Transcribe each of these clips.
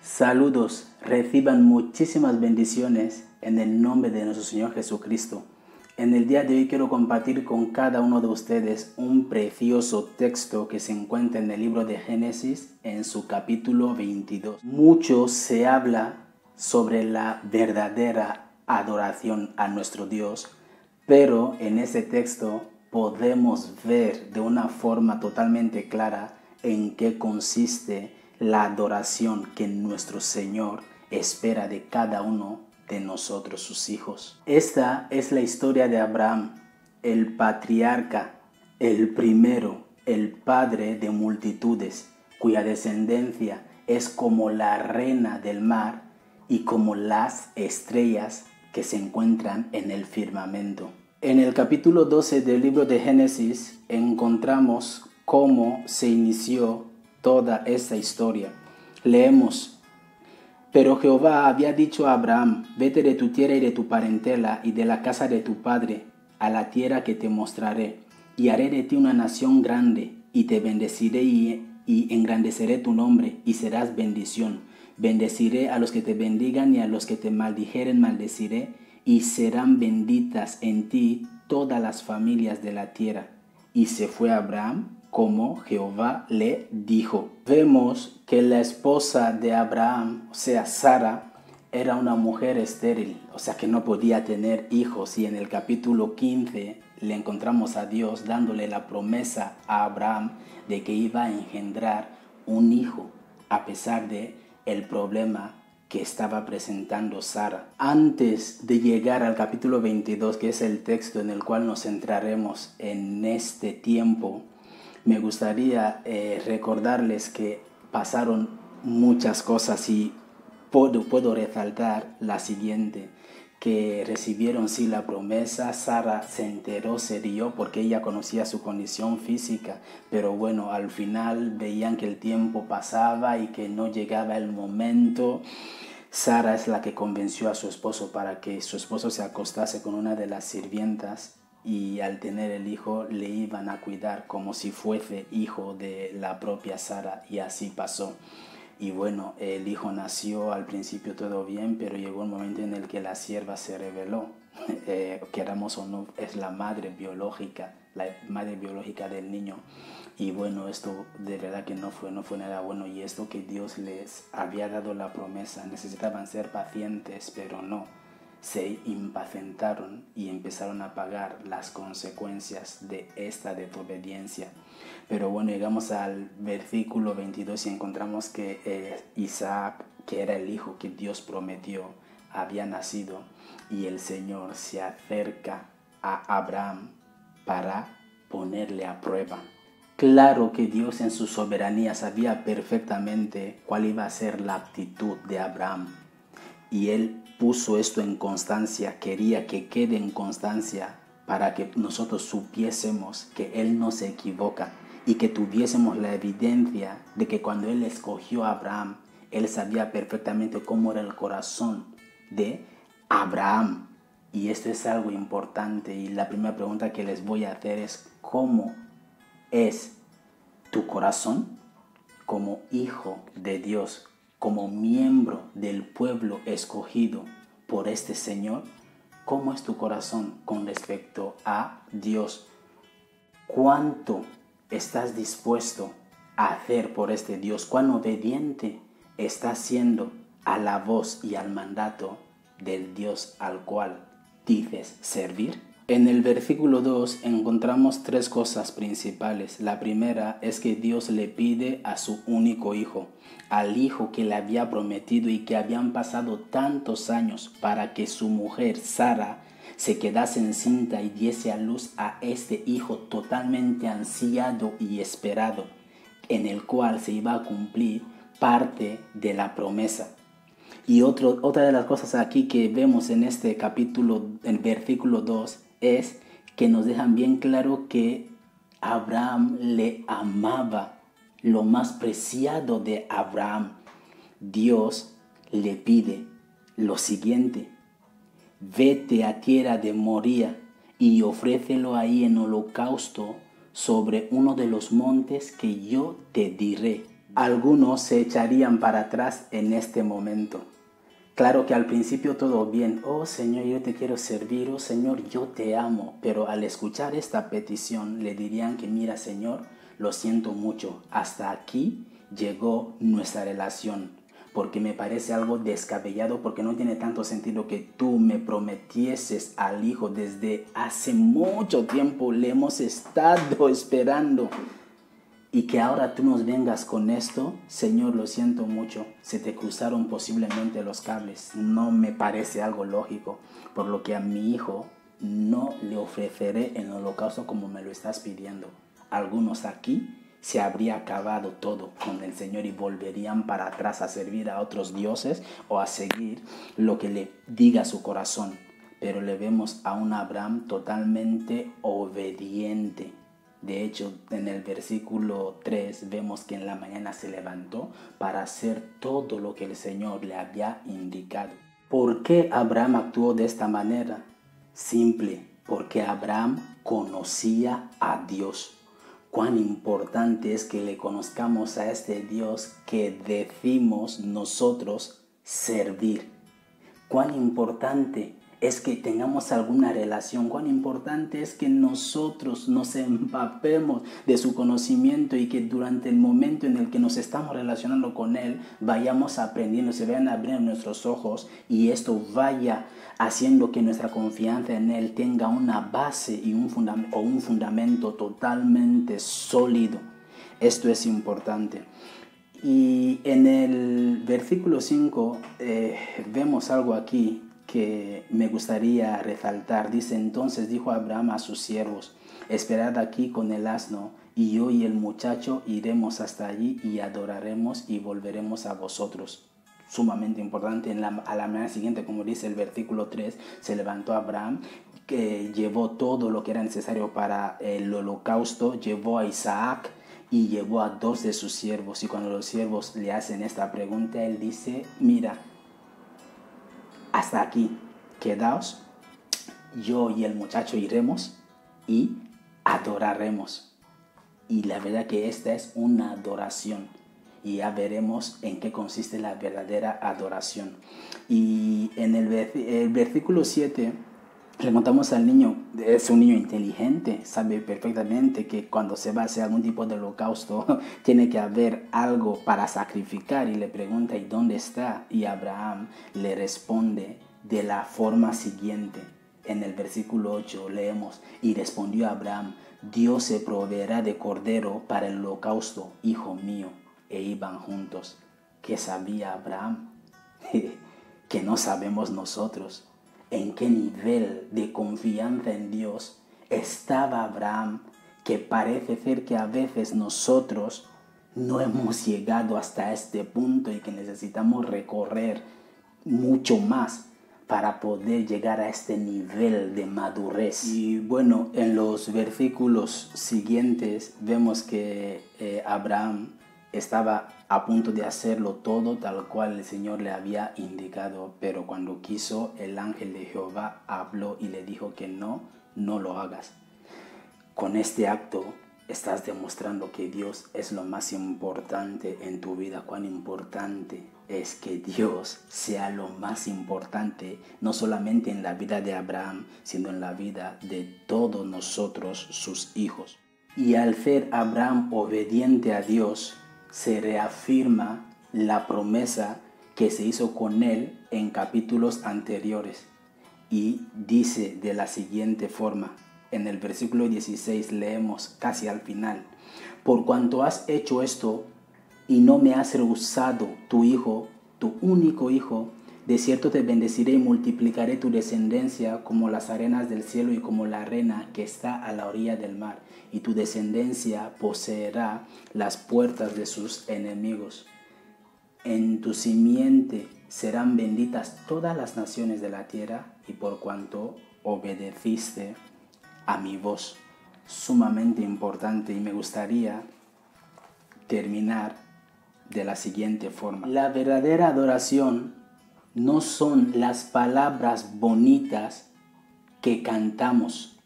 Saludos, reciban muchísimas bendiciones en el nombre de nuestro Señor Jesucristo. En el día de hoy quiero compartir con cada uno de ustedes un precioso texto que se encuentra en el libro de Génesis en su capítulo 22. Mucho se habla sobre la verdadera adoración a nuestro Dios, pero en ese texto podemos ver de una forma totalmente clara en qué consiste la adoración que nuestro Señor espera de cada uno de nosotros, sus hijos. Esta es la historia de Abraham, el patriarca, el primero, el padre de multitudes, cuya descendencia es como la arena del mar y como las estrellas que se encuentran en el firmamento. En el capítulo 12 del libro de Génesis encontramos cómo se inició toda esta historia. Leemos: Pero Jehová había dicho a Abraham: vete de tu tierra y de tu parentela y de la casa de tu padre a la tierra que te mostraré, y haré de ti una nación grande, y te bendeciré y engrandeceré tu nombre, y serás bendición. Bendeciré a los que te bendigan y a los que te maldijeren maldeciré, y serán benditas en ti todas las familias de la tierra. Y se fue Abraham como Jehová le dijo. Vemos que la esposa de Abraham, o sea, Sara, era una mujer estéril, o sea que no podía tener hijos. Y en el capítulo 15 le encontramos a Dios dándole la promesa a Abraham de que iba a engendrar un hijo, a pesar de el problema que estaba presentando Sara. Antes de llegar al capítulo 22, que es el texto en el cual nos centraremos en este tiempo, me gustaría recordarles que pasaron muchas cosas y puedo resaltar la siguiente: que recibieron sí la promesa. Sara se enteró, se dio porque ella conocía su condición física, pero bueno, al final veían que el tiempo pasaba y que no llegaba el momento. Sara es la que convenció a su esposo para que su esposo se acostase con una de las sirvientas, y al tener el hijo le iban a cuidar como si fuese hijo de la propia Sara, y así pasó. Y bueno, el hijo nació, al principio todo bien, pero llegó un momento en el que la sierva se rebeló. Queramos o no, es la madre biológica del niño. Y bueno, esto de verdad que no fue nada bueno. Y esto que Dios les había dado la promesa, necesitaban ser pacientes, pero no. Se impacientaron y empezaron a pagar las consecuencias de esta desobediencia. Pero bueno, llegamos al versículo 22 y encontramos que Isaac, que era el hijo que Dios prometió, había nacido, y el Señor se acerca a Abraham para ponerle a prueba. Claro que Dios en su soberanía sabía perfectamente cuál iba a ser la actitud de Abraham, y él puso esto en constancia, quería que quede en constancia para que nosotros supiésemos que él no se equivoca y que tuviésemos la evidencia de que cuando él escogió a Abraham, él sabía perfectamente cómo era el corazón de Abraham. Y esto es algo importante, y la primera pregunta que les voy a hacer es: ¿cómo es tu corazón como hijo de Dios, como miembro del pueblo escogido por este Señor? ¿Cómo es tu corazón con respecto a Dios? ¿Cuánto estás dispuesto a hacer por este Dios? ¿Cuán obediente estás siendo a la voz y al mandato del Dios al cual dices servir? En el versículo 2 encontramos tres cosas principales. La primera es que Dios le pide a su único hijo, al hijo que le había prometido y que habían pasado tantos años para que su mujer Sara se quedase encinta y diese a luz a este hijo totalmente ansiado y esperado, en el cual se iba a cumplir parte de la promesa. Y otra de las cosas aquí que vemos en este capítulo, en versículo 2, es que nos dejan bien claro que Abraham le amaba. Lo más preciado de Abraham. Dios le pide lo siguiente: vete a tierra de Moría y ofrécelo ahí en holocausto sobre uno de los montes que yo te diré. Algunos se echarían para atrás en este momento. Claro que al principio todo bien. Oh Señor, yo te quiero servir. Oh Señor, yo te amo. Pero al escuchar esta petición le dirían que mira Señor, lo siento mucho. Hasta aquí llegó nuestra relación. Porque me parece algo descabellado, porque no tiene tanto sentido que tú me prometieses al Hijo desde hace mucho tiempo. Le hemos estado esperando. Y que ahora tú nos vengas con esto, Señor, lo siento mucho. Se te cruzaron posiblemente los cables. No me parece algo lógico. Por lo que a mi hijo no le ofreceré en holocausto como me lo estás pidiendo. Algunos aquí se habría acabado todo con el Señor y volverían para atrás a servir a otros dioses o a seguir lo que le diga su corazón. Pero le vemos a un Abraham totalmente obediente. De hecho, en el versículo 3 vemos que en la mañana se levantó para hacer todo lo que el Señor le había indicado. ¿Por qué Abraham actuó de esta manera? Simple, porque Abraham conocía a Dios. Cuán importante es que le conozcamos a este Dios que decimos nosotros servir. Cuán importante es que tengamos alguna relación. Cuán importante es que nosotros nos empapemos de su conocimiento y que durante el momento en el que nos estamos relacionando con Él vayamos aprendiendo, se vayan abriendo nuestros ojos y esto vaya haciendo que nuestra confianza en Él tenga una base y un fundamento totalmente sólido. Esto es importante. Y en el versículo 5 vemos algo aquí que me gustaría resaltar. Dice, entonces dijo Abraham a sus siervos, esperad aquí con el asno, y yo y el muchacho iremos hasta allí y adoraremos y volveremos a vosotros. Sumamente importante. A la mañana siguiente, como dice el versículo 3, se levantó Abraham, que llevó todo lo que era necesario para el holocausto, llevó a Isaac y llevó a 2 de sus siervos. Y cuando los siervos le hacen esta pregunta, él dice, mira, hasta aquí, quedaos, yo y el muchacho iremos y adoraremos. Y la verdad que esta es una adoración. Y ya veremos en qué consiste la verdadera adoración. Y en el versículo 7 le contamos al niño, es un niño inteligente, sabe perfectamente que cuando se va a hacer algún tipo de holocausto tiene que haber algo para sacrificar y le pregunta ¿y dónde está? Y Abraham le responde de la forma siguiente. En el versículo 8 leemos, y respondió Abraham, Dios se proveerá de cordero para el holocausto, hijo mío. E iban juntos. ¿Qué sabía Abraham? Que no sabemos nosotros. ¿En qué nivel de confianza en Dios estaba Abraham? Que parece ser que a veces nosotros no hemos llegado hasta este punto y que necesitamos recorrer mucho más para poder llegar a este nivel de madurez. Y bueno, en los versículos siguientes vemos que Abraham estaba a punto de hacerlo todo tal cual el Señor le había indicado, pero cuando quiso, el ángel de Jehová habló y le dijo que no lo hagas. Con este acto estás demostrando que Dios es lo más importante en tu vida. Cuán importante es que Dios sea lo más importante, no solamente en la vida de Abraham, sino en la vida de todos nosotros, sus hijos. Y al ser Abraham obediente a Dios, se reafirma la promesa que se hizo con él en capítulos anteriores. Y dice de la siguiente forma, en el versículo 16 leemos casi al final, por cuanto has hecho esto y no me has rehusado tu hijo, tu único hijo, de cierto te bendeciré y multiplicaré tu descendencia como las arenas del cielo y como la arena que está a la orilla del mar, y tu descendencia poseerá las puertas de sus enemigos. En tu simiente serán benditas todas las naciones de la tierra, y por cuanto obedeciste a mi voz. Sumamente importante, y me gustaría terminar de la siguiente forma. La verdadera adoración no son las palabras bonitas que cantamos,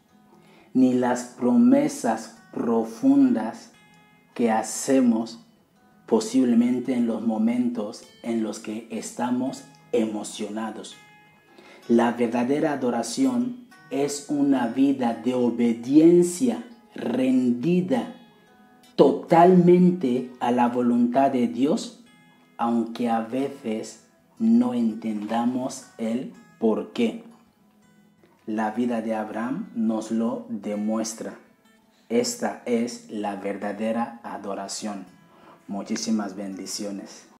ni las promesas profundas que hacemos posiblemente en los momentos en los que estamos emocionados. La verdadera adoración es una vida de obediencia rendida totalmente a la voluntad de Dios, aunque a veces no entendamos el por qué. La vida de Abraham nos lo demuestra. Esta es la verdadera adoración. Muchísimas bendiciones.